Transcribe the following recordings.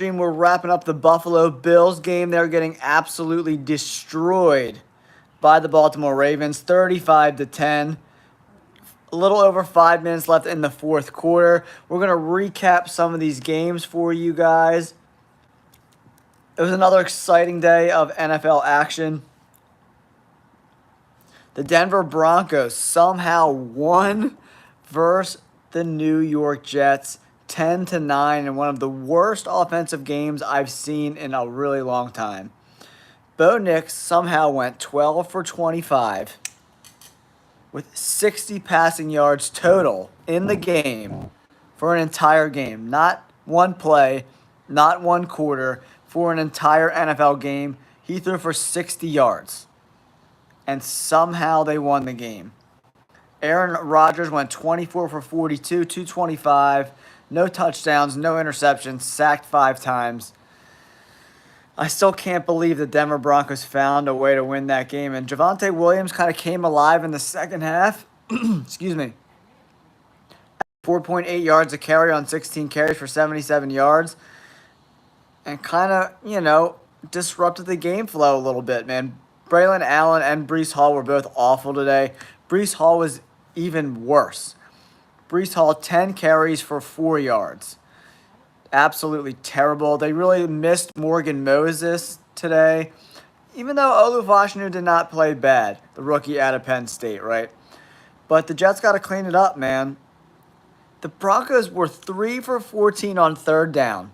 We're wrapping up the Buffalo Bills game. They're getting absolutely destroyed by the Baltimore Ravens, 35-10. A little over 5 minutes left in the fourth quarter. We're going to recap some of these games for you guys. It was another exciting day of NFL action. The Denver Broncos somehow won versus the New York Jets 10-9 in one of the worst offensive games I've seen in a really long time. Bo Nix somehow went 12 for 25 with 60 passing yards total in the game for an entire game. Not one play, not one quarter, for an entire NFL game. He threw for 60 yards. And somehow they won the game. Aaron Rodgers went 24 for 42, 225, no touchdowns, no interceptions, sacked 5 times. I still can't believe the Denver Broncos found a way to win that game. And Javonte Williams kind of came alive in the second half. Excuse me. 4.8 yards a carry on 16 carries for 77 yards. And kind of, disrupted the game flow a little bit, man. Braylon Allen and Breece Hall were both awful today. Breece Hall was even worse. Breece Hall, 10 carries for 4 yards. Absolutely terrible. They really missed Morgan Moses today. Even though Oluvashinu did not play bad, the rookie out of Penn State, right? But the Jets got to clean it up, man. The Broncos were 3 for 14 on third down.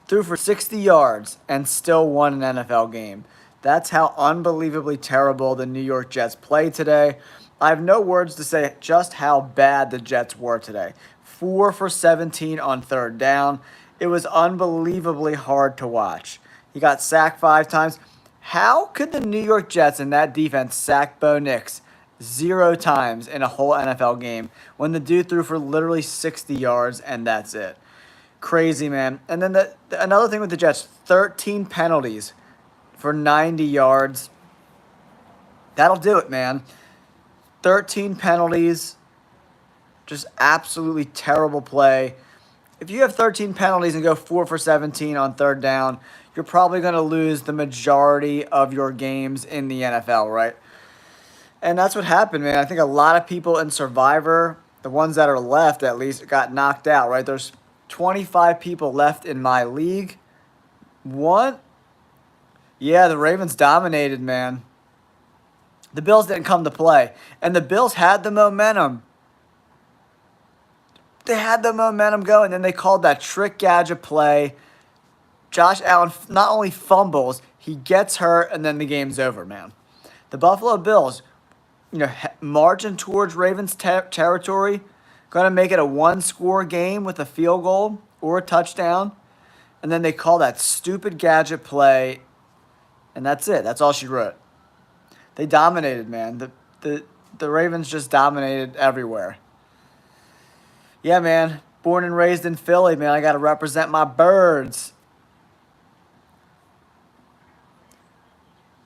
Threw for 60 yards and still won an NFL game. That's how unbelievably terrible the New York Jets played today. I have no words to say just how bad the Jets were today. 4 for 17 on third down. It was unbelievably hard to watch. He got sacked 5 times. How could the New York Jets and that defense sack Bo Nix 0 times in a whole NFL game when the dude threw for literally 60 yards and that's it? Crazy, man. And then another thing with the Jets, 13 penalties for 90 yards. That'll do it, man. 13 penalties. Just absolutely terrible play. If you have 13 penalties and go 4 for 17 on third down, you're probably going to lose the majority of your games in the NFL, right? And that's what happened, man. I think a lot of people in Survivor, the ones that are left at least, got knocked out, right? There's 25 people left in my league. What? Yeah, the Ravens dominated, man. The Bills didn't come to play. And the Bills had the momentum. They had the momentum going, and then they called that trick gadget play. Josh Allen not only fumbles, he gets hurt, and then the game's over, man. The Buffalo Bills, marching towards Ravens territory, going to make it a one-score game with a field goal or a touchdown. And then they call that stupid gadget play, and that's it. That's all she wrote. They dominated, man. The Ravens just dominated everywhere. Yeah, man. Born and raised in Philly, man. I got to represent my birds.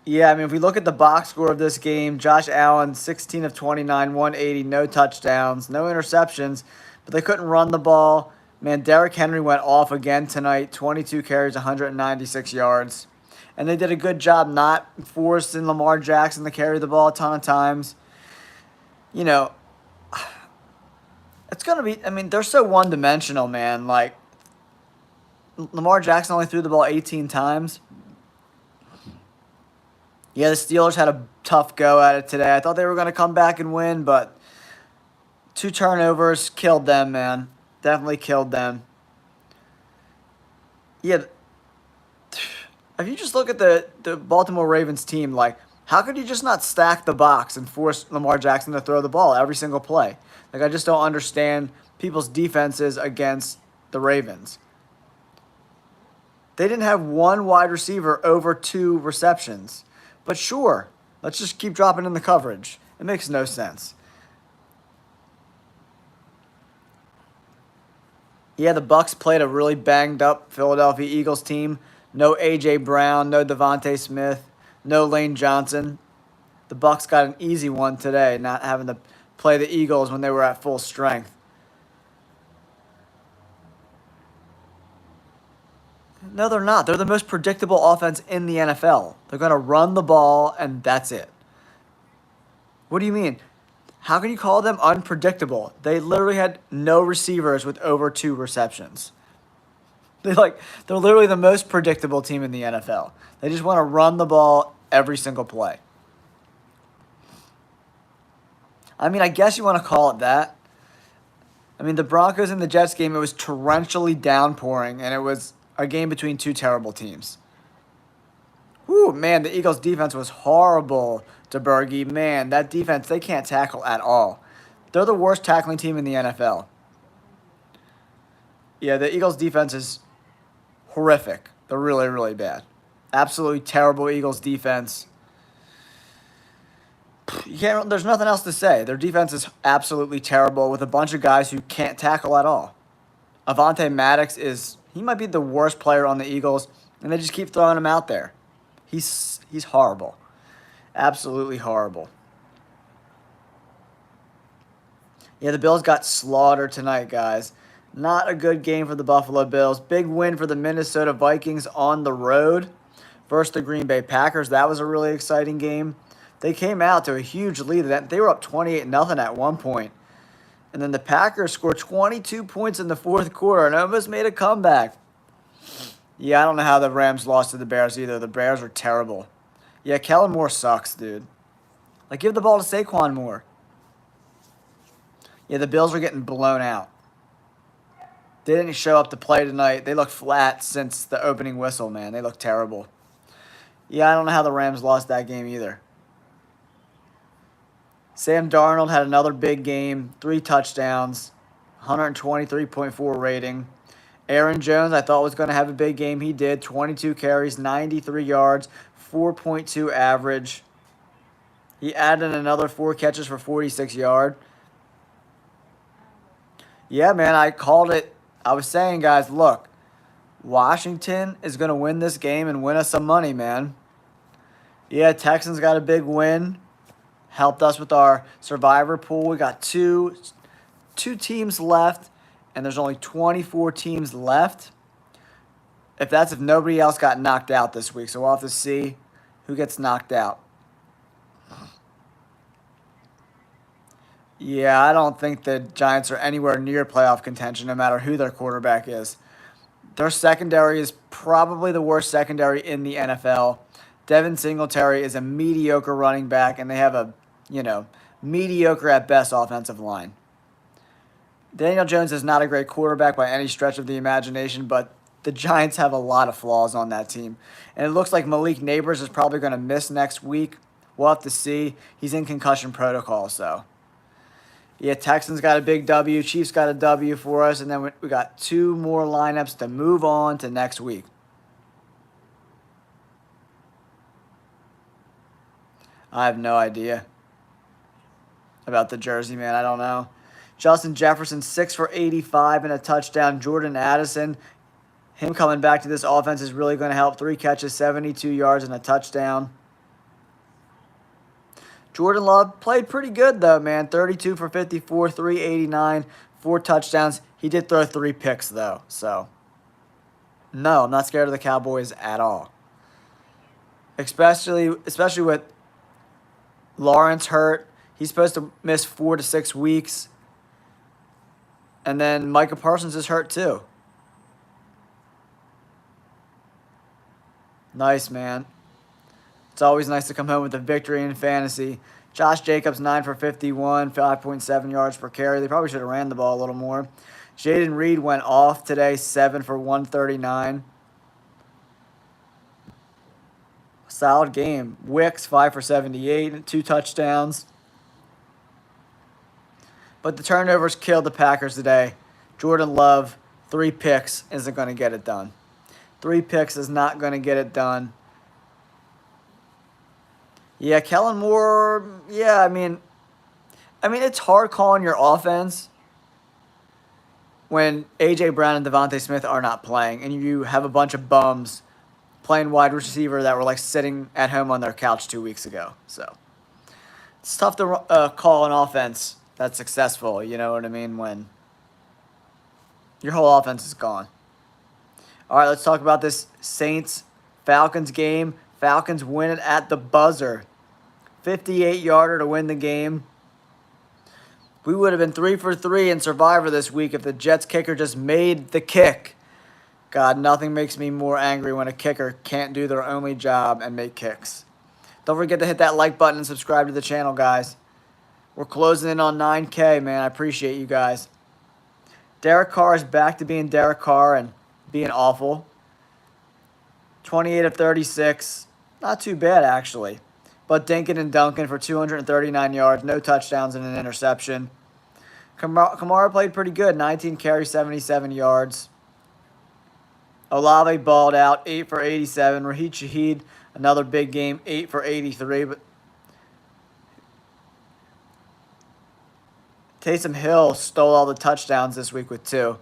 Yeah, I mean, if we look at the box score of this game, Josh Allen, 16 of 29, 180, no touchdowns, no interceptions, but they couldn't run the ball. Man, Derrick Henry went off again tonight, 22 carries, 196 yards. And they did a good job not forcing Lamar Jackson to carry the ball a ton of times. It's going to be, they're so one-dimensional, man. Like, Lamar Jackson only threw the ball 18 times. Yeah, the Steelers had a tough go at it today. I thought they were going to come back and win, but 2 turnovers killed them, man. Definitely killed them. Yeah, if you just look at the Baltimore Ravens team, like, how could you just not stack the box and force Lamar Jackson to throw the ball every single play? Like, I just don't understand people's defenses against the Ravens. They didn't have one wide receiver over 2 receptions. But sure, let's just keep dropping in the coverage. It makes no sense. Yeah, the Bucs played a really banged-up Philadelphia Eagles team. No A.J. Brown, no Devontae Smith, no Lane Johnson. The Bucs got an easy one today, not having to play the Eagles when they were at full strength. No, they're not. They're the most predictable offense in the NFL. They're going to run the ball, and that's it. What do you mean? How can you call them unpredictable? They literally had no receivers with over 2 receptions. They're literally the most predictable team in the NFL. They just want to run the ball every single play. I mean, I guess you want to call it that. I mean, the Broncos and the Jets game, it was torrentially downpouring, and it was a game between 2 terrible teams. Whew, man, the Eagles' defense was horrible to Bergie. Man, that defense, they can't tackle at all. They're the worst tackling team in the NFL. Yeah, the Eagles' defense is horrific. They're really, really bad. Absolutely terrible Eagles' defense. There's nothing else to say. Their defense is absolutely terrible with a bunch of guys who can't tackle at all. Avonte Maddox he might be the worst player on the Eagles, and they just keep throwing him out there. He's horrible. Absolutely horrible. Yeah, the Bills got slaughtered tonight, guys. Not a good game for the Buffalo Bills. Big win for the Minnesota Vikings on the road versus the Green Bay Packers. That was a really exciting game. They came out to a huge lead. They were up 28-0 at one point. And then the Packers scored 22 points in the fourth quarter and almost made a comeback. Yeah, I don't know how the Rams lost to the Bears either. The Bears are terrible. Yeah, Kellen Moore sucks, dude. Give the ball to Saquon Moore. Yeah, the Bills are getting blown out. They didn't show up to play tonight. They look flat since the opening whistle, man. They look terrible. Yeah, I don't know how the Rams lost that game either. Sam Darnold had another big game, 3 touchdowns, 123.4 rating. Aaron Jones, I thought was going to have a big game. He did. 22 carries, 93 yards, 4.2 average. He added another 4 catches for 46 yards. Yeah, man, I called it. I was saying, guys, look, Washington is going to win this game and win us some money, man. Yeah, Texans got a big win. Helped us with our survivor pool. We got two teams left, and there's only 24 teams left. If nobody else got knocked out this week, so we'll have to see who gets knocked out. Yeah, I don't think the Giants are anywhere near playoff contention, no matter who their quarterback is. Their secondary is probably the worst secondary in the NFL. Devin Singletary is a mediocre running back, and they have a mediocre at best offensive line. Daniel Jones is not a great quarterback by any stretch of the imagination, but the Giants have a lot of flaws on that team. And it looks like Malik Neighbors is probably going to miss next week. We'll have to see. He's in concussion protocol, so. Yeah, Texans got a big W. Chiefs got a W for us, and then we got 2 more lineups to move on to next week. I have no idea about the jersey, man. I don't know. Justin Jefferson, 6 for 85 and a touchdown. Jordan Addison, him coming back to this offense is really going to help. 3 catches, 72 yards, and a touchdown. Jordan Love played pretty good, though, man. 32 for 54, 389, 4 touchdowns. He did throw 3 picks, though. So, no, I'm not scared of the Cowboys at all. Especially with Lawrence hurt. He's supposed to miss 4 to 6 weeks. And then Micah Parsons is hurt too. Nice, man. It's always nice to come home with a victory in fantasy. Josh Jacobs, 9 for 51, 5.7 yards per carry. They probably should have ran the ball a little more. Jaden Reed went off today, 7 for 139. Solid game. Wicks, 5 for 78, and 2 touchdowns. But the turnovers killed the Packers today. Jordan Love, 3 picks, isn't going to get it done. 3 picks is not going to get it done. Yeah, Kellen Moore, yeah, I mean, it's hard calling your offense when A.J. Brown and Devontae Smith are not playing, and you have a bunch of bums playing wide receiver that were sitting at home on their couch 2 weeks ago. So it's tough to call an offense that's successful, you know what I mean, when your whole offense is gone. All right, let's talk about this Saints-Falcons game. Falcons win it at the buzzer. 58-yarder to win the game. We would have been 3 for 3 in Survivor this week if the Jets kicker just made the kick. God, nothing makes me more angry when a kicker can't do their only job and make kicks. Don't forget to hit that like button and subscribe to the channel, guys. We're closing in on 9K, man. I appreciate you guys. Derek Carr is back to being Derek Carr and being awful. 28 of 36. Not too bad, actually. But Dinkin and Duncan for 239 yards, no touchdowns and an interception. Kamara played pretty good, 19 carries, 77 yards. Olave balled out, 8 for 87. Raheem Shaheed, another big game, 8 for 83. But Taysom Hill stole all the touchdowns this week with 2.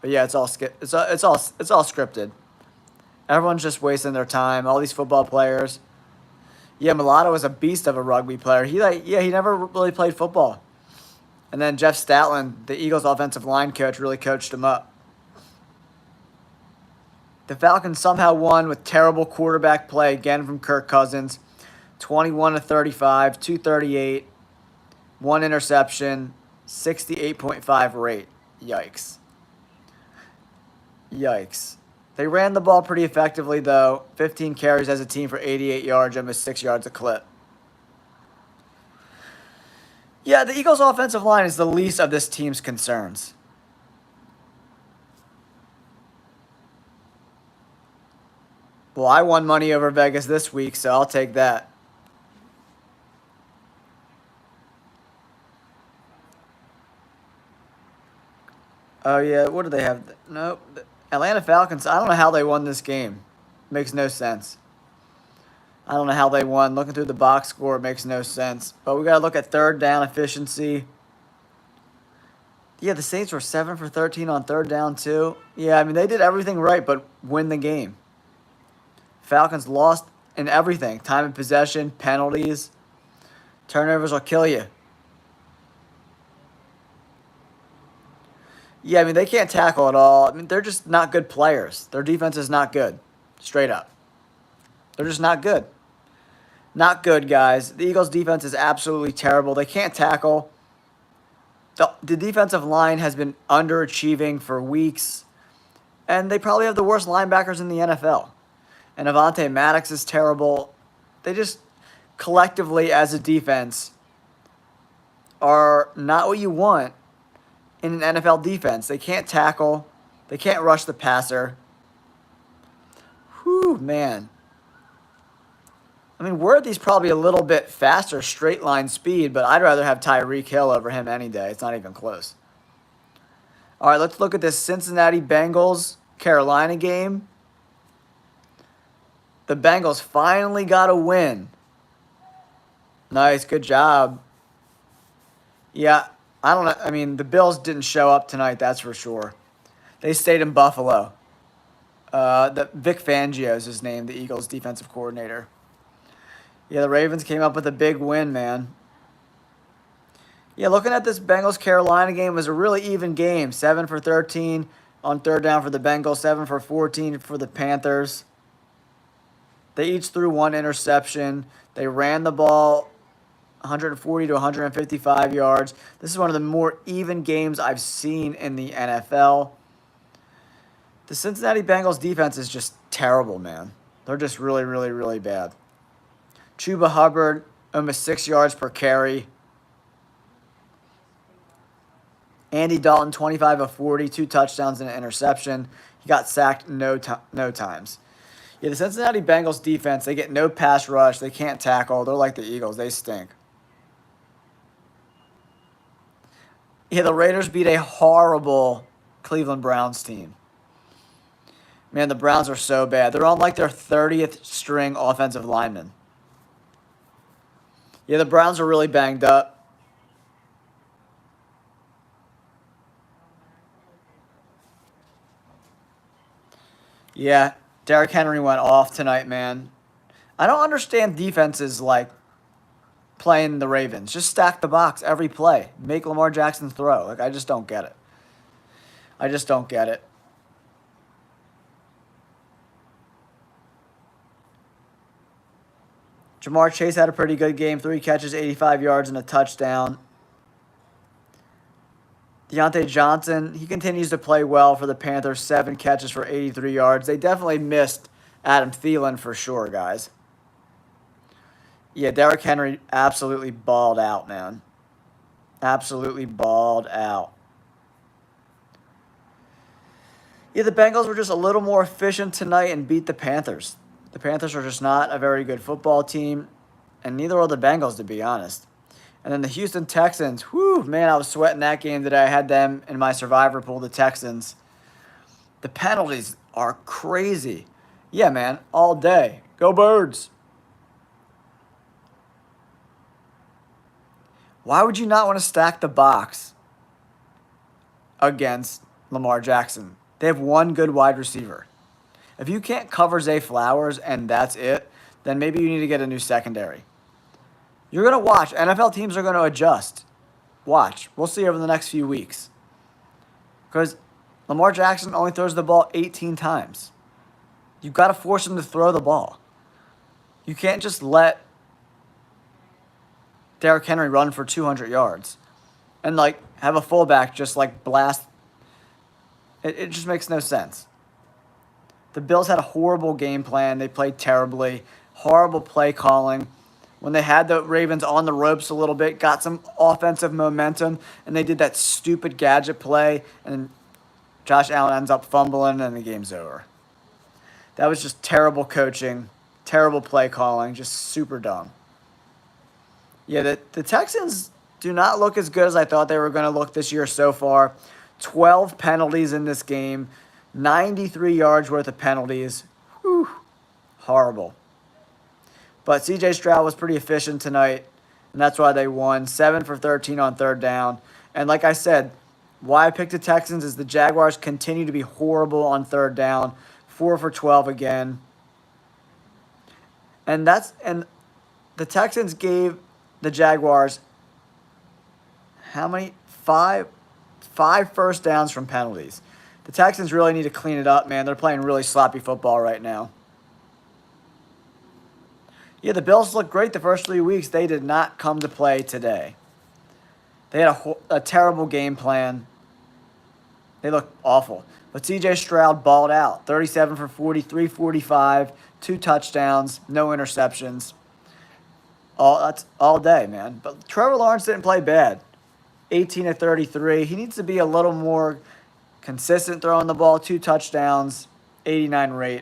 But yeah, it's all scripted. Everyone's just wasting their time. All these football players. Yeah, Mulatto was a beast of a rugby player. He never really played football. And then Jeff Statland, the Eagles offensive line coach, really coached him up. The Falcons somehow won with terrible quarterback play again from Kirk Cousins. 21 to 35, 238, 1 interception, 68.5 rate. Yikes. Yikes. They ran the ball pretty effectively, though. 15 carries as a team for 88 yards, almost 6 yards a clip. Yeah, the Eagles' offensive line is the least of this team's concerns. Well, I won money over Vegas this week, so I'll take that. Oh, yeah, what do they have? Nope. Atlanta Falcons, I don't know how they won this game. Makes no sense. I don't know how they won. Looking through the box score, it makes no sense. But we got to look at third down efficiency. Yeah, the Saints were 7 for 13 on third down, too. Yeah, I mean, they did everything right but win the game. Falcons lost in everything. Time of possession, penalties. Turnovers will kill you. Yeah, I mean, they can't tackle at all. I mean, they're just not good players. Their defense is not good. Straight up. They're just not good. Not good, guys. The Eagles' defense is absolutely terrible. They can't tackle. The defensive line has been underachieving for weeks. And they probably have the worst linebackers in the NFL. And Avonte Maddox is terrible. They just, collectively as a defense, are not what you want in an NFL defense. They can't tackle. They can't rush the passer. Whew, man. I mean, Worthy's probably a little bit faster straight line speed, but I'd rather have Tyreek Hill over him any day. It's not even close. All right, let's look at this Cincinnati Bengals-Carolina game. The Bengals finally got a win. Nice, good job. Yeah, I don't know. I mean, the Bills didn't show up tonight, that's for sure. They stayed in Buffalo. Vic Fangio is his name, the Eagles' defensive coordinator. Yeah, the Ravens came up with a big win, man. Yeah, looking at this Bengals-Carolina game, it was a really even game. 7 for 13 on third down for the Bengals, 7 for 14 for the Panthers. They each threw 1 interception. They ran the ball 140 to 155 yards. This is one of the more even games I've seen in the NFL. The Cincinnati Bengals defense is just terrible, man. They're just really, really, really bad. Chuba Hubbard, almost 6 yards per carry. Andy Dalton, 25 of 40, 2 touchdowns and an interception. He got sacked no times. Yeah, the Cincinnati Bengals defense, they get no pass rush. They can't tackle. They're like the Eagles. They stink. Yeah, the Raiders beat a horrible Cleveland Browns team. Man, the Browns are so bad. They're on like their 30th string offensive lineman. Yeah, the Browns are really banged up. Yeah, Derrick Henry went off tonight, man. I don't understand defenses like playing the Ravens. Just stack the box every play. Make Lamar Jackson throw. Like, I just don't get it. I just don't get it. Jamar Chase had a pretty good game. 3 catches, 85 yards, and a touchdown. Deontay Johnson, he continues to play well for the Panthers. 7 catches for 83 yards. They definitely missed Adam Thielen for sure, guys. Yeah, Derrick Henry absolutely balled out, man. Absolutely balled out. Yeah, the Bengals were just a little more efficient tonight and beat the Panthers. The Panthers are just not a very good football team, and neither are the Bengals, to be honest. And then the Houston Texans, whew, man, I was sweating that game that I had them in my survivor pool, the Texans. The penalties are crazy. Yeah, man, all day. Go Birds. Why would you not want to stack the box against Lamar Jackson? They have one good wide receiver. If you can't cover Zay Flowers and that's it, then maybe you need to get a new secondary. You're going to watch. NFL teams are going to adjust. Watch. We'll see over the next few weeks. Because Lamar Jackson only throws the ball 18 times. You've got to force him to throw the ball. You can't just let Derrick Henry run for 200 yards and, like, have a fullback just, like, blast. It just makes no sense. The Bills had a horrible game plan. They played terribly. Horrible play calling. When they had the Ravens on the ropes a little bit, got some offensive momentum, and they did that stupid gadget play, and Josh Allen ends up fumbling, and the game's over. That was just terrible coaching, terrible play calling, just super dumb. Yeah, the Texans do not look as good as I thought they were going to look this year so far. 12 penalties in this game, 93 yards worth of penalties. Whew, horrible. But C.J. Stroud was pretty efficient tonight, and that's why they won. 7 for 13 on third down. And like I said, why I picked the Texans is the Jaguars continue to be horrible on third down. 4 for 12 again. And the Texans gave the Jaguars how many? Five first downs from penalties. The Texans really need to clean it up, man. They're playing really sloppy football right now. Yeah, the Bills looked great the first 3 weeks. They did not come to play today. They had a terrible game plan. They looked awful. But C.J. Stroud balled out. 37 for 43, 45, 2 touchdowns, no interceptions. That's all day, man. But Trevor Lawrence didn't play bad. 18 of 33. He needs to be a little more consistent throwing the ball. 2 touchdowns, 89 rate.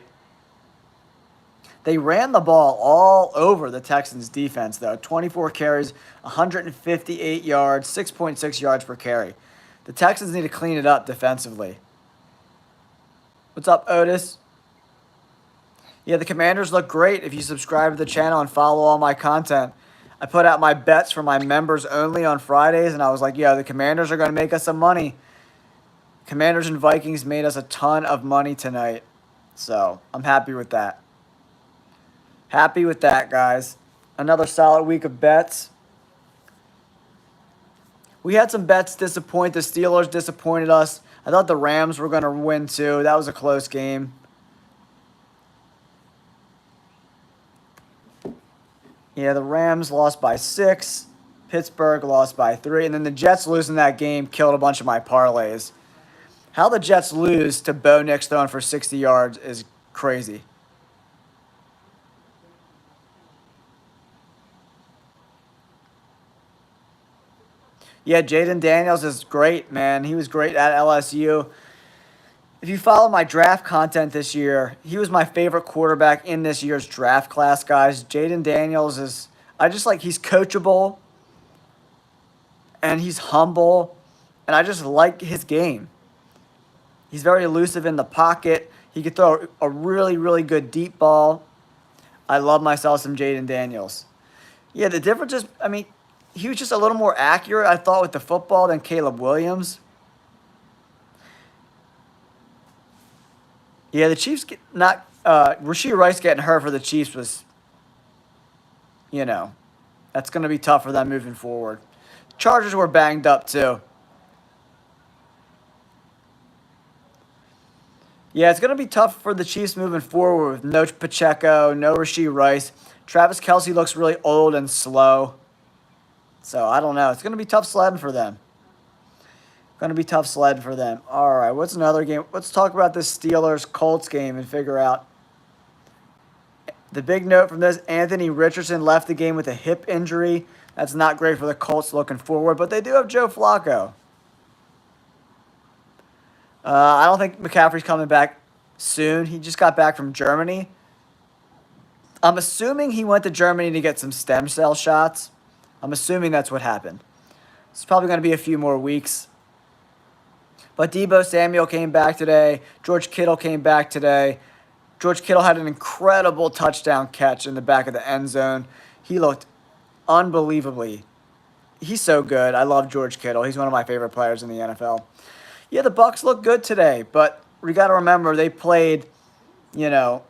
They ran the ball all over the Texans' defense, though. 24 carries, 158 yards, 6.6 yards per carry. The Texans need to clean it up defensively. What's up, Otis? Yeah, the Commanders look great. If you subscribe to the channel and follow all my content, I put out my bets for my members only on Fridays, and I was like, yeah, the Commanders are going to make us some money. Commanders and Vikings made us a ton of money tonight, so I'm happy with that. Happy with that, guys. Another solid week of bets. We had some bets disappoint. The Steelers disappointed us. I thought the Rams were going to win, too. That was a close game. Yeah, the Rams lost by 6. Pittsburgh lost by 3. And then the Jets losing that game killed a bunch of my parlays. How the Jets lose to Bo Nix throwing for 60 yards is crazy. Yeah, Jaden Daniels is great, man. He was great at LSU. If you follow my draft content this year, he was my favorite quarterback in this year's draft class, guys. Jaden Daniels is, he's coachable, and he's humble, and I just like his game. He's very elusive in the pocket. He could throw a really, really good deep ball. I love myself some Jaden Daniels. Yeah, the difference is, he was just a little more accurate, I thought, with the football than Caleb Williams. Yeah, the Chiefs Rashee Rice getting hurt for the Chiefs was, That's going to be tough for them moving forward. Chargers were banged up too. Yeah, it's going to be tough for the Chiefs moving forward with no Pacheco, no Rashee Rice. Travis Kelce looks really old and slow. So, I don't know. It's going to be tough sledding for them. Going to be tough sledding for them. All right, what's another game? Let's talk about this Steelers-Colts game and figure out. The big note from this, Anthony Richardson left the game with a hip injury. That's not great for the Colts looking forward, but they do have Joe Flacco. I don't think McCaffrey's coming back soon. He just got back from Germany. I'm assuming he went to Germany to get some stem cell shots. I'm assuming that's what happened. It's probably going to be a few more weeks. But Deebo Samuel came back today. George Kittle came back today. George Kittle had an incredible touchdown catch in the back of the end zone. He looked unbelievably. He's so good. I love George Kittle. He's one of my favorite players in the NFL. Yeah, the Bucs look good today, but we got to remember they played, the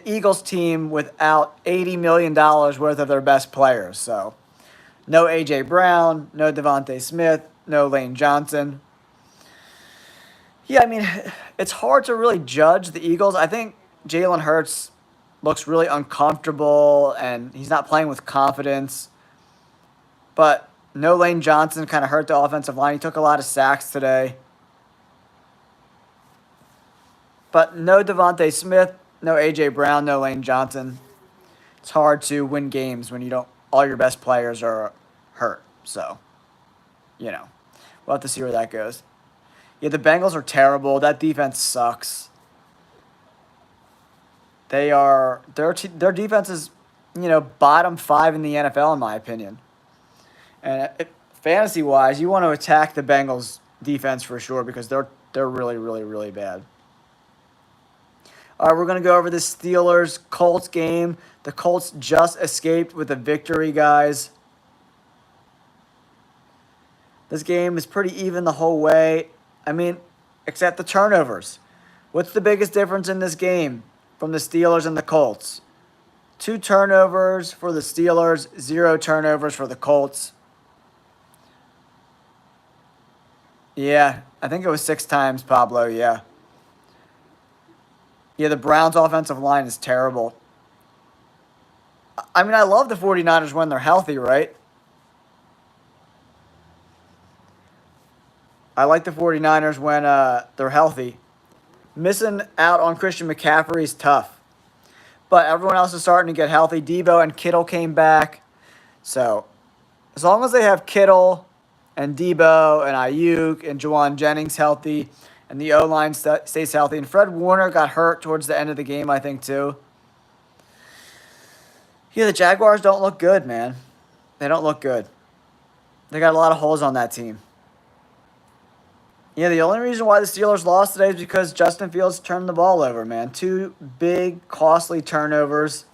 Eagles team without $80 million worth of their best players. So, no A.J. Brown, no Devontae Smith, no Lane Johnson. Yeah, I mean, it's hard to really judge the Eagles. I think Jalen Hurts looks really uncomfortable, and he's not playing with confidence. But no Lane Johnson kind of hurt the offensive line. He took a lot of sacks today. But no Devontae Smith, no A.J. Brown, no Lane Johnson. It's hard to win games when all your best players are hurt. So, we'll have to see where that goes. Yeah, the Bengals are terrible. That defense sucks. Their defense is, bottom 5 in the NFL in my opinion. And fantasy-wise, you want to attack the Bengals defense for sure because they're really, really, really bad. All right, we're going to go over the Steelers-Colts game. The Colts just escaped with a victory, guys. This game is pretty even the whole way. I mean, except the turnovers. What's the biggest difference in this game from the Steelers and the Colts? 2 turnovers for the Steelers, 0 turnovers for the Colts. Yeah, I think it was 6 times, Pablo, yeah. Yeah, the Browns' offensive line is terrible. I mean, I love the 49ers when they're healthy, right? I like the 49ers when they're healthy. Missing out on Christian McCaffrey is tough. But everyone else is starting to get healthy. Deebo and Kittle came back. So, as long as they have Kittle and Deebo and Ayuk and Juwan Jennings healthy and the O-line stays healthy. And Fred Warner got hurt towards the end of the game, I think, too. Yeah, the Jaguars don't look good, man. They don't look good. They got a lot of holes on that team. Yeah, the only reason why the Steelers lost today is because Justin Fields turned the ball over, man. 2 big, costly turnovers.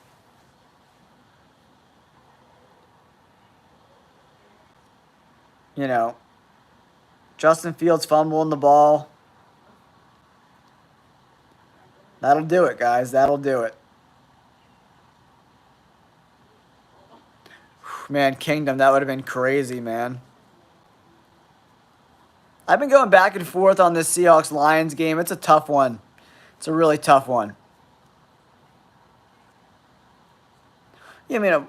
Justin Fields fumbling the ball. That'll do it, guys. That'll do it. Man, Kingdom, that would have been crazy, man. I've been going back and forth on this Seahawks-Lions game. It's a tough one. It's a really tough one. Yeah,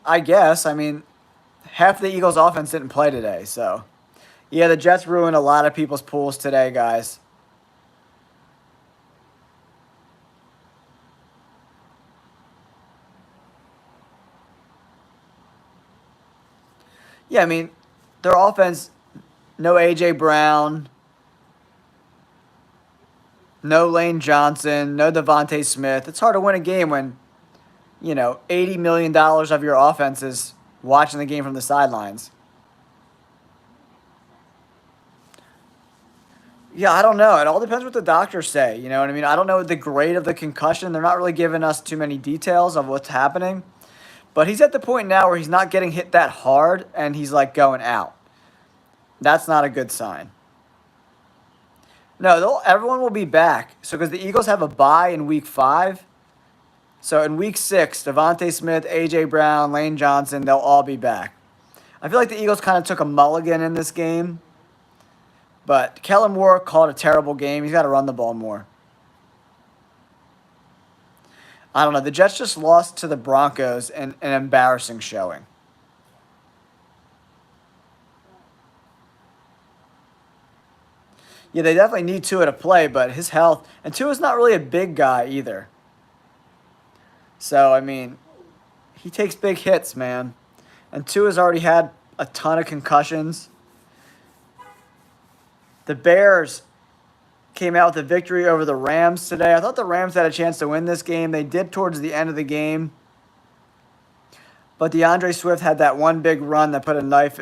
I guess. Half the Eagles' offense didn't play today, so. Yeah, the Jets ruined a lot of people's pools today, guys. Yeah, their offense, no A.J. Brown, no Lane Johnson, no Devontae Smith. It's hard to win a game when, $80 million of your offense is watching the game from the sidelines. Yeah, I don't know. It all depends what the doctors say. You know what I mean? I don't know the grade of the concussion. They're not really giving us too many details of what's happening. But he's at the point now where he's not getting hit that hard and he's going out. That's not a good sign. No, everyone will be back. So because the Eagles have a bye in week 5. So in week 6, Devontae Smith, A.J. Brown, Lane Johnson, they'll all be back. I feel like the Eagles kind of took a mulligan in this game. But Kellen Moore called a terrible game. He's got to run the ball more. I don't know. The Jets just lost to the Broncos in an embarrassing showing. Yeah, they definitely need Tua to play, but his health... And Tua's not really a big guy either. So, I mean, he takes big hits, man. And Tua's already had a ton of concussions. The Bears came out with a victory over the Rams today. I thought the Rams had a chance to win this game. They did towards the end of the game. But DeAndre Swift had that one big run that put a knife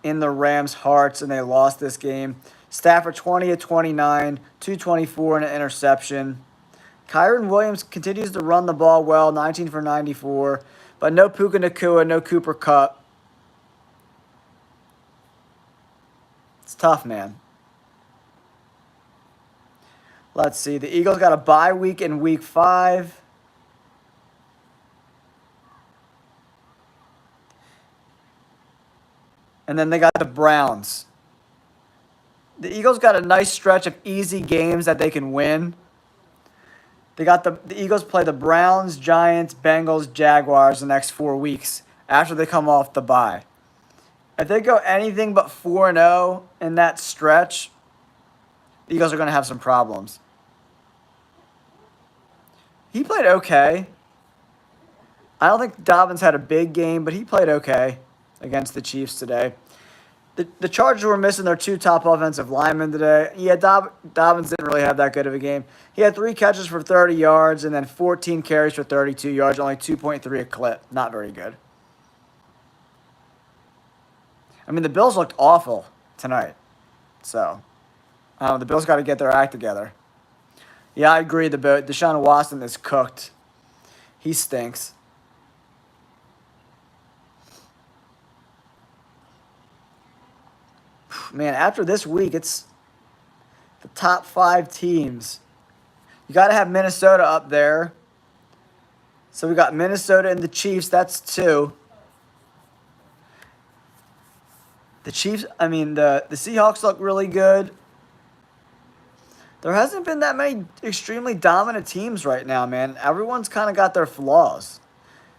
in the Rams' hearts, and they lost this game. Stafford 20 of 29, 224 and an interception. Kyron Williams continues to run the ball well, 19 for 94. But no Puka Nacua, no Cooper Kupp. It's tough, man. Let's see. The Eagles got a bye week in week 5. And then they got the Browns. The Eagles got a nice stretch of easy games that they can win. They got the Eagles play the Browns, Giants, Bengals, Jaguars the next 4 weeks after they come off the bye. If they go anything but 4-0 in that stretch, the Eagles are going to have some problems. He played okay. I don't think Dobbins had a big game, but he played okay against the Chiefs today. The Chargers were missing their 2 top offensive linemen today. Yeah, Dobbins didn't really have that good of a game. He had 3 catches for 30 yards and then 14 carries for 32 yards, only 2.3 a clip. Not very good. I mean, the Bills looked awful tonight. So, the Bills got to get their act together. Yeah, I agree. Deshaun Watson is cooked. He stinks. Man, after this week, it's the top 5 teams. You got to have Minnesota up there. So we got Minnesota and the Chiefs. That's 2. The Chiefs, the Seahawks look really good. There hasn't been that many extremely dominant teams right now, man. Everyone's kind of got their flaws.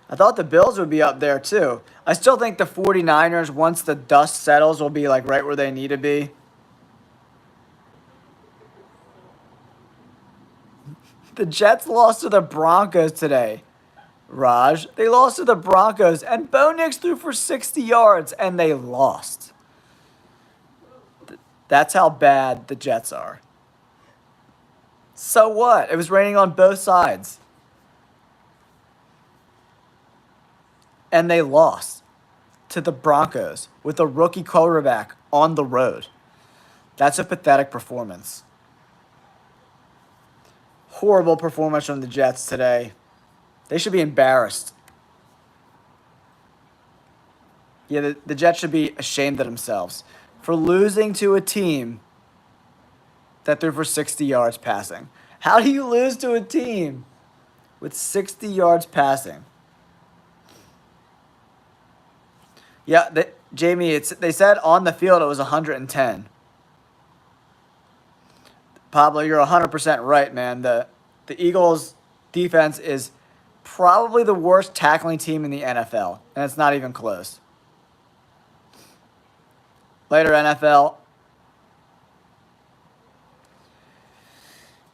I thought the Bills would be up there, too. I still think the 49ers, once the dust settles, will be like right where they need to be. The Jets lost to the Broncos today, Raj. They lost to the Broncos, and Bo Nix threw for 60 yards, and they lost. That's how bad the Jets are. So what? It was raining on both sides. And they lost to the Broncos with a rookie quarterback on the road. That's a pathetic performance. Horrible performance from the Jets today. They should be embarrassed. Yeah, the Jets should be ashamed of themselves for losing to a team that threw for 60 yards passing. How do you lose to a team with 60 yards passing? Yeah, Jamie, they said on the field it was 110. Pablo, you're 100% right, man. The Eagles' defense is probably the worst tackling team in the NFL, and it's not even close. Later, NFL.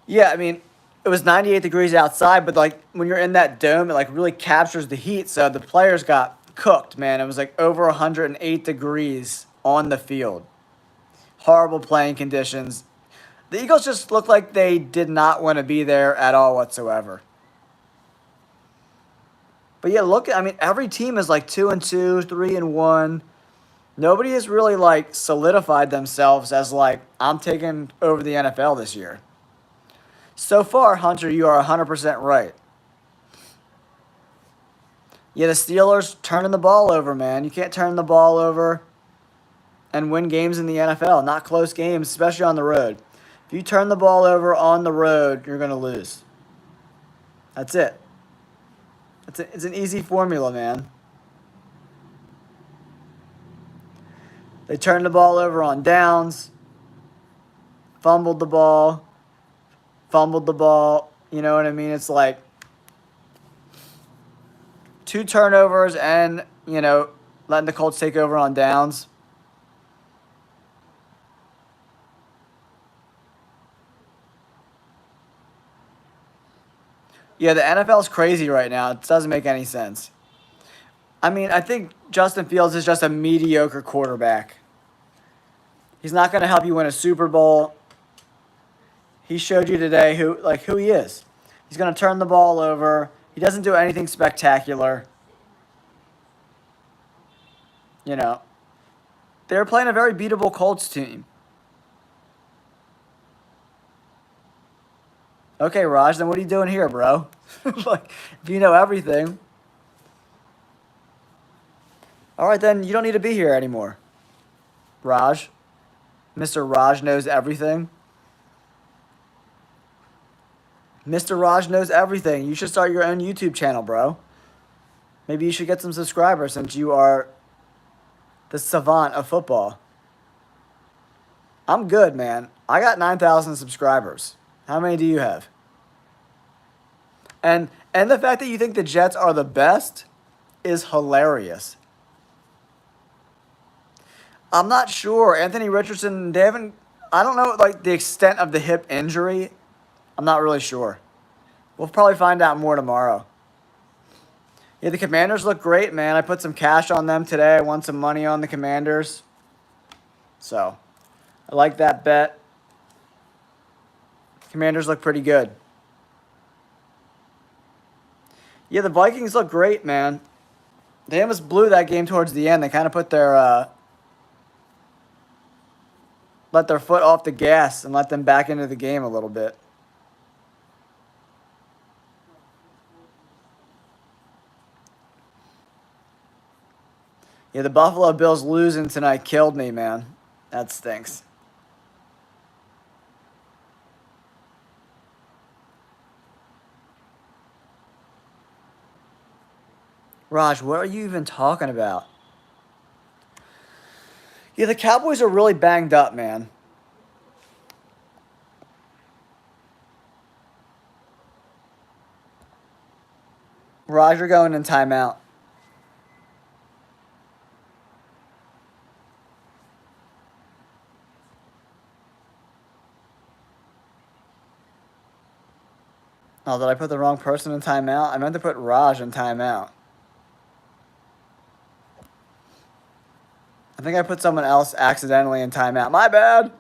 Yeah, it was 98 degrees outside, but like when you're in that dome, it like really captures the heat. So the players got cooked, man. It was like over 108 degrees on the field. Horrible playing conditions. The Eagles just looked like they did not want to be there at all whatsoever. But yeah, every team is like 2-2, 3-1. Nobody has really like solidified themselves as like, I'm taking over the NFL this year. So far, Hunter, you are 100% right. Yeah, the Steelers turning the ball over, man. You can't turn the ball over and win games in the NFL. Not close games, especially on the road. If you turn the ball over on the road, you're going to lose. That's it. It's an easy formula, man. They turned the ball over on downs, fumbled the ball, fumbled the ball. You know what I mean? It's like 2 turnovers and, letting the Colts take over on downs. Yeah, the NFL's crazy right now. It doesn't make any sense. I mean, I think Justin Fields is just a mediocre quarterback. He's not going to help you win a Super Bowl. He showed you today who he is. He's going to turn the ball over. He doesn't do anything spectacular. They're playing a very beatable Colts team. Okay, Raj, then what are you doing here, bro? Like, if you know everything. All right, then you don't need to be here anymore. Raj. Mr. Raj knows everything. Mr. Raj knows everything. You should start your own YouTube channel, bro. Maybe you should get some subscribers since you are the savant of football. I'm good, man. I got 9,000 subscribers. How many do you have? And the fact that you think the Jets are the best is hilarious. I'm not sure. Anthony Richardson, I don't know, the extent of the hip injury. I'm not really sure. We'll probably find out more tomorrow. Yeah, the Commanders look great, man. I put some cash on them today. I won some money on the Commanders. So, I like that bet. Commanders look pretty good. Yeah, the Vikings look great, man. They almost blew that game towards the end. They kind of put let their foot off the gas and let them back into the game a little bit. Yeah, the Buffalo Bills losing tonight killed me, man. That stinks. Raj, what are you even talking about? Yeah, the Cowboys are really banged up, man. Raj, you're going in timeout. Oh, did I put the wrong person in timeout? I meant to put Raj in timeout. I think I put someone else accidentally in timeout. My bad.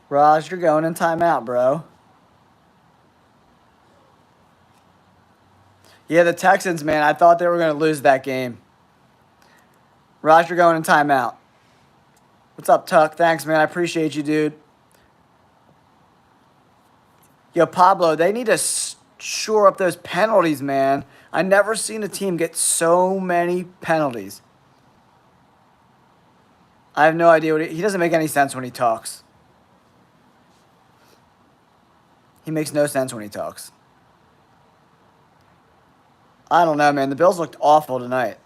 Raj, you're going in timeout, bro. Yeah, the Texans, man. I thought they were going to lose that game. Raj, you're going in timeout. What's up, Tuck? Thanks, man. I appreciate you, dude. Yo, Pablo, they need to shore up those penalties, man. I never seen a team get so many penalties. I have no idea he doesn't make any sense when he talks. He makes no sense when he talks. I don't know, man. The Bills looked awful tonight.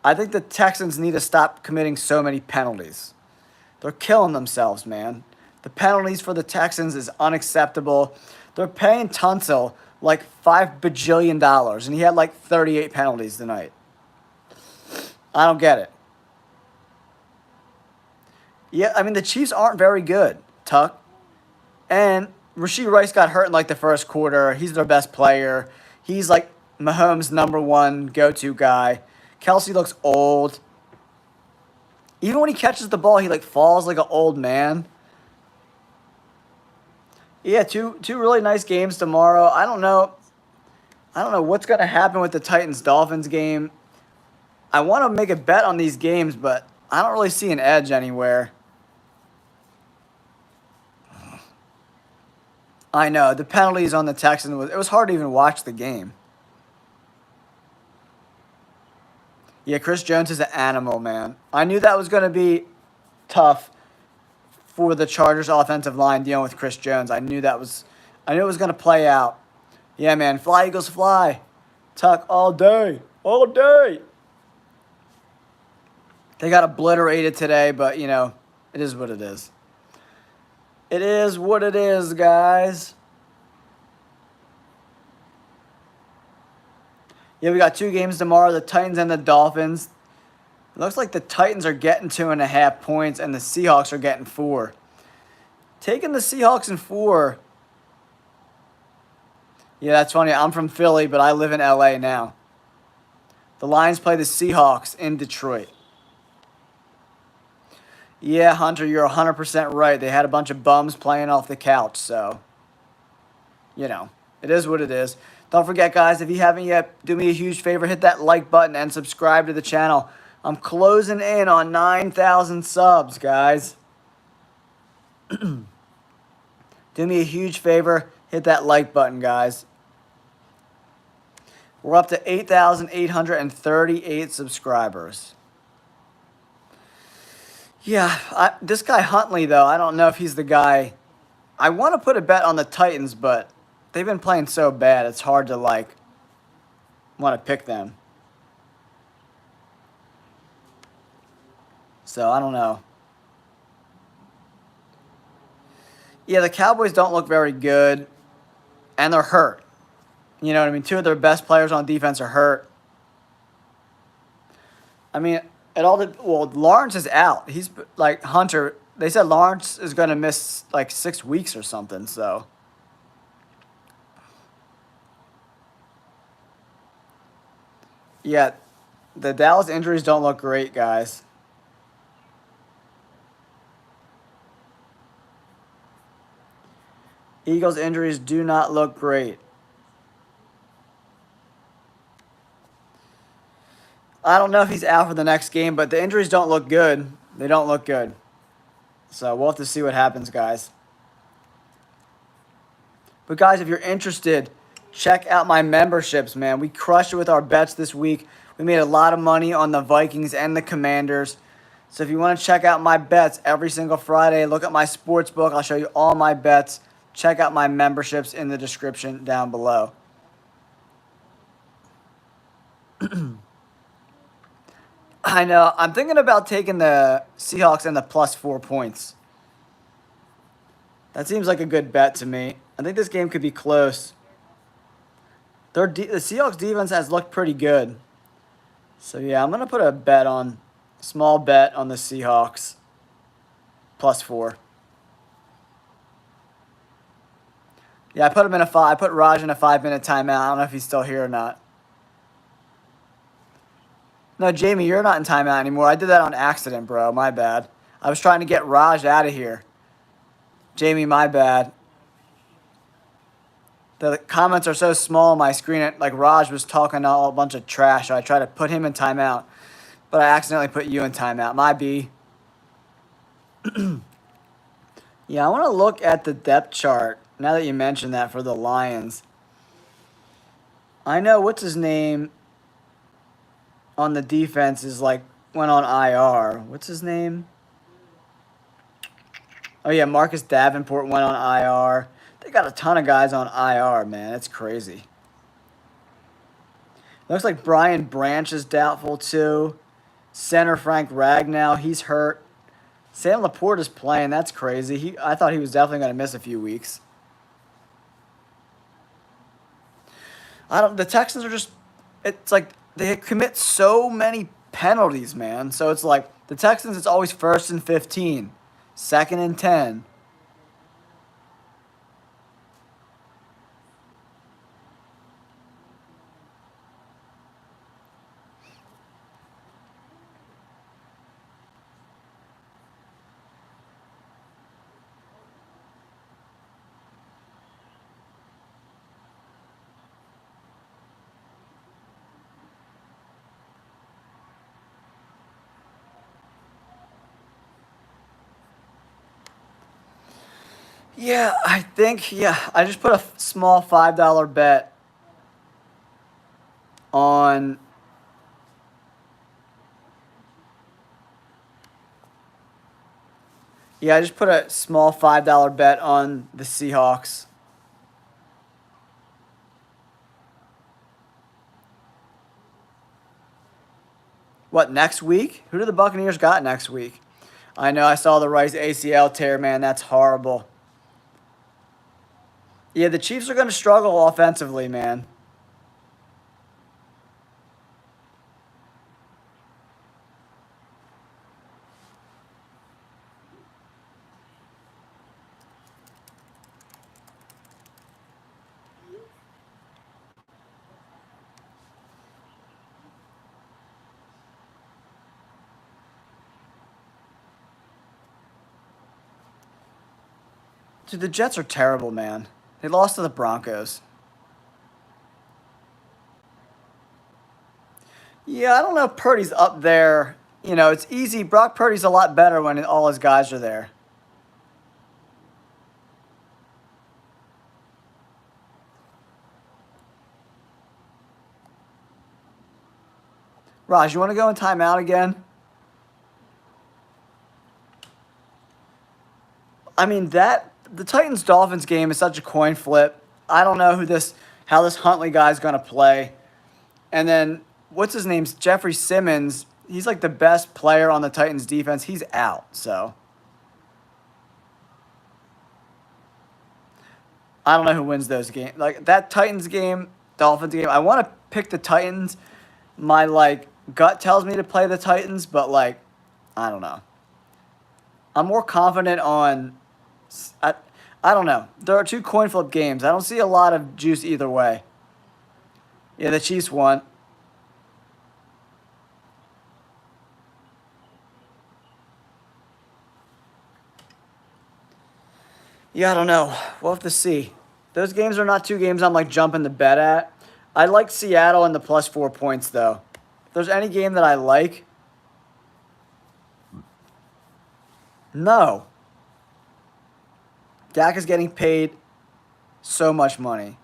I think the Texans need to stop committing so many penalties. They're killing themselves, man. The penalties for the Texans is unacceptable. They're paying Tunsil like $5 bajillion, and he had like 38 penalties tonight. I don't get it. Yeah, I mean, the Chiefs aren't very good, Tuck. And Rashee Rice got hurt in like the first quarter. He's their best player. He's like Mahomes' #1 go-to guy. Kelsey looks old. Even when he catches the ball, he like falls like an old man. Yeah, two really nice games tomorrow. I don't know what's going to happen with the Titans-Dolphins game. I want to make a bet on these games, but I don't really see an edge anywhere. I know. The penalties on the Texans, it was hard to even watch the game. Yeah, Chris Jones is an animal, man. I knew that was going to be tough for the Chargers offensive line dealing with Chris Jones. I knew it was going to play out. Yeah, man. Fly, Eagles, fly. Tuck all day. All day. They got obliterated today, but, it is what it is. It is what it is, guys. Yeah, we got 2 games tomorrow, the Titans and the Dolphins. It looks like the Titans are getting 2.5 points, and the Seahawks are getting 4. Taking the Seahawks in 4. Yeah, that's funny. I'm from Philly, but I live in LA now. The Lions play the Seahawks in Detroit. Yeah, Hunter, you're 100% right. They had a bunch of bums playing off the couch, so, it is what it is. Don't forget, guys, if you haven't yet, do me a huge favor, hit that like button and subscribe to the channel. I'm closing in on 9,000 subs, guys. Do me a huge favor, hit that like button, guys. We're up to 8,838 subscribers. Yeah, this guy Huntley, though, I don't know if he's the guy. I want to put a bet on the Titans, but they've been playing so bad, it's hard to, want to pick them. So, I don't know. Yeah, the Cowboys don't look very good, and they're hurt. You know what I mean? 2 of their best players on defense are hurt. I mean, Lawrence is out. He's, Hunter, they said Lawrence is going to miss, 6 weeks or something, so. Yeah, the Dallas injuries don't look great, guys. Eagles injuries do not look great. I don't know if he's out for the next game, but the injuries don't look good. They don't look good. So we'll have to see what happens, guys. But, guys, if you're interested, check out my memberships, man. We crushed it with our bets this week. We made a lot of money on the Vikings and the Commanders. So if you want to check out my bets every single Friday, look at my sports book. I'll show you all my bets. Check out my memberships in the description down below. I know. I'm thinking about taking the Seahawks and the plus 4 points. That seems like a good bet to me. I think this game could be close. The Seahawks defense has looked pretty good. So, yeah, I'm going to put a small bet on the Seahawks. Plus 4. Yeah, I put Raj in a 5-minute timeout. I don't know if he's still here or not. No, Jamie, you're not in timeout anymore. I did that on accident, bro. My bad. I was trying to get Raj out of here. Jamie, my bad. The comments are so small on my screen. Raj was talking a bunch of trash, so I tried to put him in timeout. But I accidentally put you in timeout. My B. Yeah, I want to look at the depth chart, now that you mentioned that, for the Lions. I know, what's his name on the defense went on IR. What's his name? Oh, yeah, Marcus Davenport went on IR. They got a ton of guys on IR, man. That's crazy. Looks like Brian Branch is doubtful, too. Center Frank Ragnow, he's hurt. Sam Laporte is playing. That's crazy. I thought he was definitely going to miss a few weeks. The Texans are just, it's like they commit so many penalties, man. So it's like the Texans, it's always 1st and 15, 2nd and 10. Yeah, I just put a small $5 bet on Yeah, I just put a small $5 bet on the Seahawks. What, next week? Who do the Buccaneers got next week? I know, I saw the Rice ACL tear, man. That's horrible. Yeah, the Chiefs are going to struggle offensively, man. Dude, the Jets are terrible, man. They lost to the Broncos. Yeah, I don't know if Purdy's up there. You know, it's easy. Brock Purdy's a lot better when all his guys are there. Raj, you want to go in timeout again? I mean, the Titans Dolphins game is such a coin flip. I don't know how this Huntley guy's gonna play. And then what's his name? Jeffrey Simmons. He's like the best player on the Titans defense. He's out. So I don't know who wins those games. Like that Titans game, Dolphins game. I want to pick the Titans. My gut tells me to play the Titans, but I don't know. I'm more confident on. I don't know. There are two coin flip games. I don't see a lot of juice either way. Yeah, the Chiefs won. Yeah, I don't know. We'll have to see. Those games are not two games I'm jumping the bet at. I like Seattle and the plus 4 points though. If there's any game that I like, no. Dak is getting paid so much money.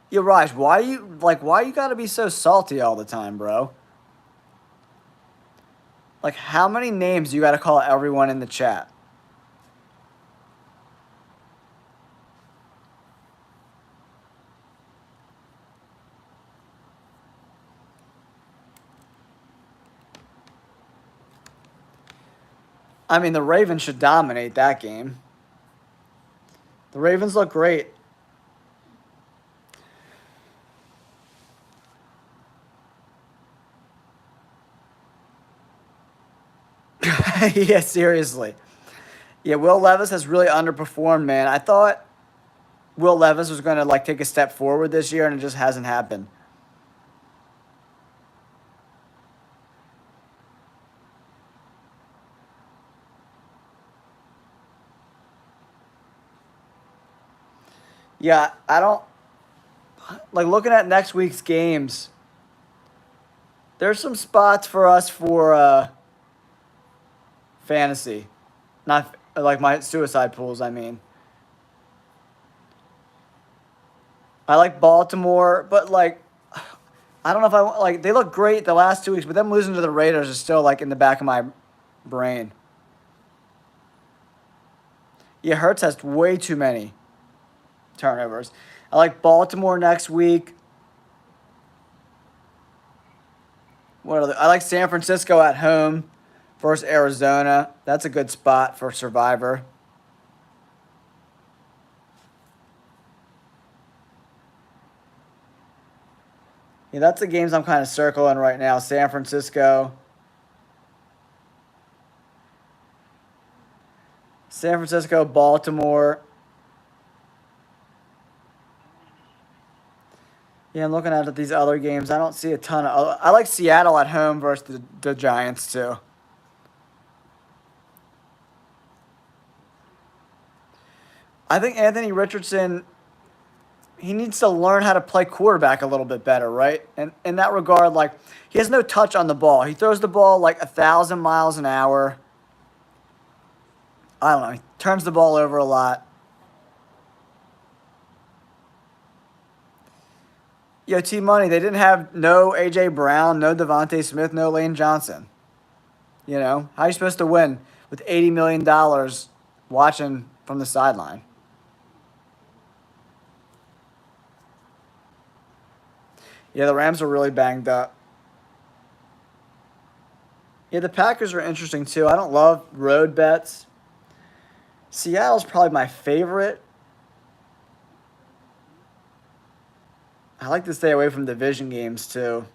Yeah, Raj, why you gotta be so salty all the time, bro? How many names do you gotta call everyone in the chat? I mean, the Ravens should dominate that game. The Ravens look great. Yeah, seriously. Yeah, Will Levis has really underperformed, man. I thought Will Levis was going to take a step forward this year, and it just hasn't happened. Yeah, I don't looking at next week's games. There's some spots for us for fantasy, not my suicide pools. I mean, I like Baltimore, but I don't know if I they look great the last 2 weeks, but them losing to the Raiders is still in the back of my brain. Yeah, Hurts has way too many turnovers. I like Baltimore next week. I like San Francisco at home versus Arizona. That's a good spot for Survivor. Yeah, that's the games I'm kind of circling right now. San Francisco. San Francisco, Baltimore. Yeah, I'm looking at these other games. I don't see a ton of. I like Seattle at home versus the Giants too. I think Anthony Richardson, he needs to learn how to play quarterback a little bit better, right? And in that regard, he has no touch on the ball. He throws the ball 1,000 miles an hour. I don't know. He turns the ball over a lot. Yo, T-Money, they didn't have no A.J. Brown, no Devontae Smith, no Lane Johnson. You know? How are you supposed to win with $80 million watching from the sideline. Yeah, the Rams are really banged up. Yeah, the Packers are interesting too. I don't love road bets. Seattle's probably my favorite. I like to stay away from division games too.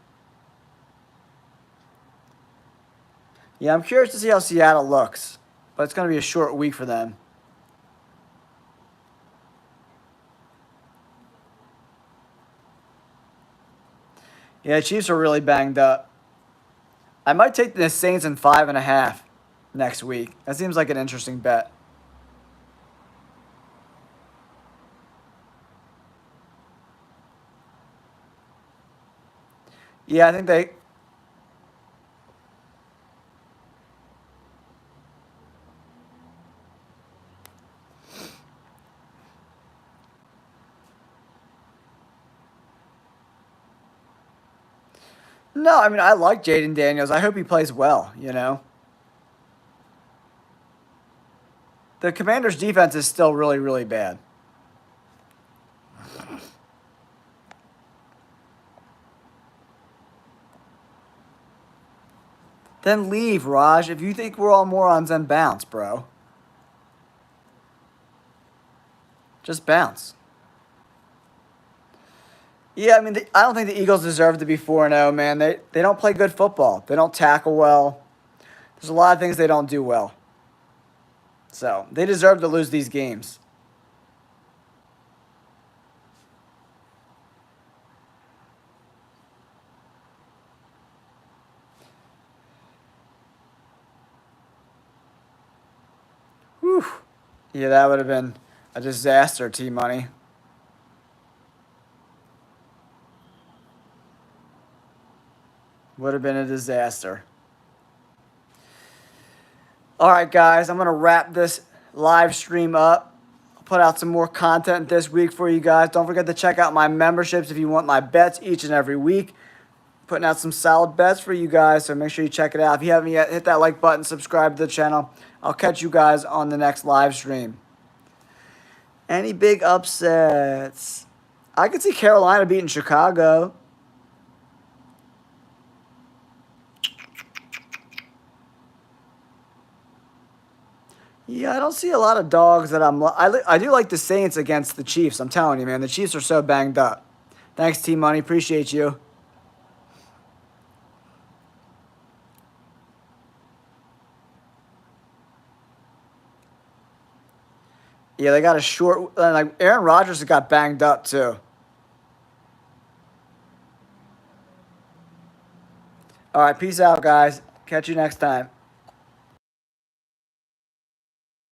Yeah, I'm curious to see how Seattle looks, but it's going to be a short week for them. Yeah, the Chiefs are really banged up. I might take the Saints in 5.5 next week. That seems like an interesting bet. Yeah, I think they. No, I mean, I like Jaden Daniels. I hope he plays well, you know. The Commanders' defense is still really, really bad. Then leave, Raj, if you think we're all morons, then bounce, bro. Just bounce. Yeah, I mean, I don't think the Eagles deserve to be 4-0, man. They don't play good football. They don't tackle well. There's a lot of things they don't do well. So, they deserve to lose these games. Whew. Yeah, that would have been a disaster, T-Money. Would have been a disaster. All right, guys, I'm going to wrap this live stream up. I'll put out some more content this week for you guys. Don't forget to check out my memberships if you want my bets each and every week. Putting out some solid bets for you guys, so make sure you check it out. If you haven't yet, hit that like button, subscribe to the channel. I'll catch you guys on the next live stream. Any big upsets? I could see Carolina beating Chicago. Yeah, I don't see a lot of dogs that I do like the Saints against the Chiefs. I'm telling you, man. The Chiefs are so banged up. Thanks, T-Money. Appreciate you. Yeah, they got a short... Like Aaron Rodgers has got banged up, too. All right, peace out, guys. Catch you next time.